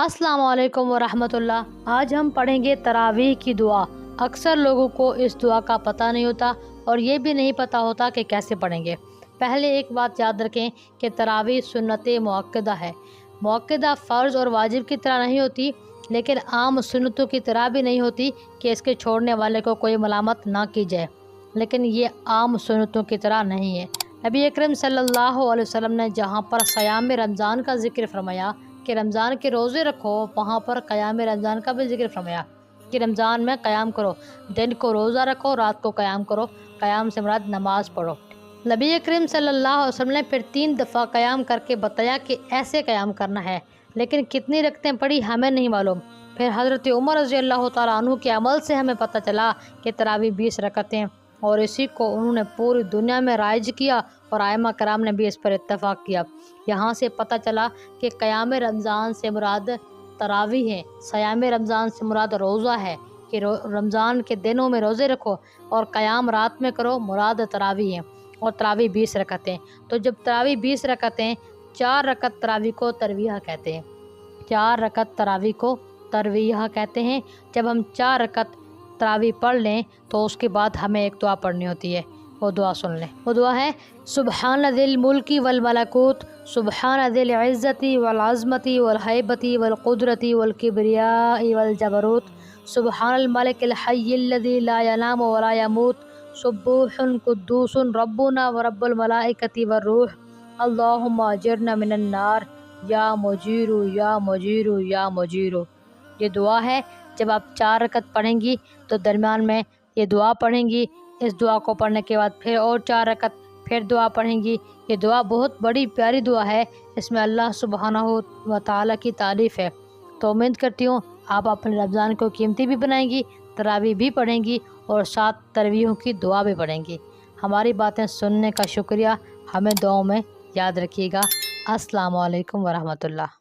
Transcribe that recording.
السلام علیکم ورحمۃ اللہ۔ آج ہم پڑھیں گے تراویح کی دعا۔ اکثر لوگوں کو اس دعا کا پتہ نہیں ہوتا اور یہ بھی نہیں پتہ ہوتا کہ کیسے پڑھیں گے۔ پہلے ایک بات یاد رکھیں کہ تراویح سنت مؤکدہ ہے۔ مؤکدہ فرض اور واجب کی طرح نہیں ہوتی، لیکن عام سنتوں کی طرح بھی نہیں ہوتی کہ اس کے چھوڑنے والے کو کوئی ملامت نہ کی جائے، لیکن یہ عام سنتوں کی طرح نہیں ہے۔ نبی اکرم صلی اللہ علیہ وسلم نے جہاں پر صیام رمضان کا ذکر فرمایا کہ رمضان کے روزے رکھو، وہاں پر قیام رمضان کا بھی ذکر فرمایا کہ رمضان میں قیام کرو، دن کو روزہ رکھو، رات کو قیام کرو۔ قیام سے مراد نماز پڑھو۔ نبی اکرم صلی اللہ علیہ وسلم نے پھر 3 دفعہ قیام کر کے بتایا کہ ایسے قیام کرنا ہے، لیکن کتنی رکعتیں پڑھی ہمیں نہیں معلوم۔ پھر حضرت عمر رضی اللہ تعالیٰ عنہ کے عمل سے ہمیں پتہ چلا کہ تراویح 20 رکعتیں، اور اسی کو انہوں نے پوری دنیا میں رائج کیا اور ائمہ کرام نے بھی اس پر اتفاق کیا۔ یہاں سے پتہ چلا کہ قیام رمضان سے مراد تراویح ہے، صیام رمضان سے مراد روزہ ہے کہ رمضان کے دنوں میں روزے رکھو، اور قیام رات میں کرو، مراد تراویح ہے، اور تراویح 20 رکعتیں۔ تو جب تراویح 20 رکعتیں، 4 رکعت تراویح کو ترویہ کہتے ہیں۔ 4 رکعت تراویح کو ترویہ کہتے ہیں۔ جب ہم 4 رکعت تراویح پڑھ لیں تو اس کے بعد ہمیں ایک دعا پڑھنی ہوتی ہے، وہ دعا سن لیں۔ وہ دعا ہے سبحان ذی الملک والملکوت، سبحان ذی العزت والعظمت والہیبت والقدرت والکبریاء والجبروت، سبحان الملک الحی الذی لا ینام ولا یموت، سبوح قدوس ربنا ورب الملائکۃ والروح، اللہم اجرنا من النار یا مجیر یا مجیر یا مجیر۔ یہ دعا ہے۔ جب آپ 4 رکعت پڑھیں گی تو درمیان میں یہ دعا پڑھیں گی۔ اس دعا کو پڑھنے کے بعد پھر اور 4 رکعت پھر دعا پڑھیں گی۔ یہ دعا بہت بڑی پیاری دعا ہے، اس میں اللہ سبحانہ و تعالیٰ کی تعریف ہے۔ تو امید کرتی ہوں آپ اپنے رمضان کو قیمتی بھی بنائیں گی، تراویح بھی پڑھیں گی، اور ساتھ تراویحوں کی دعا بھی پڑھیں گی۔ ہماری باتیں سننے کا شکریہ، ہمیں دعاؤں میں یاد رکھیے گا۔ السلام علیکم ورحمۃ اللہ۔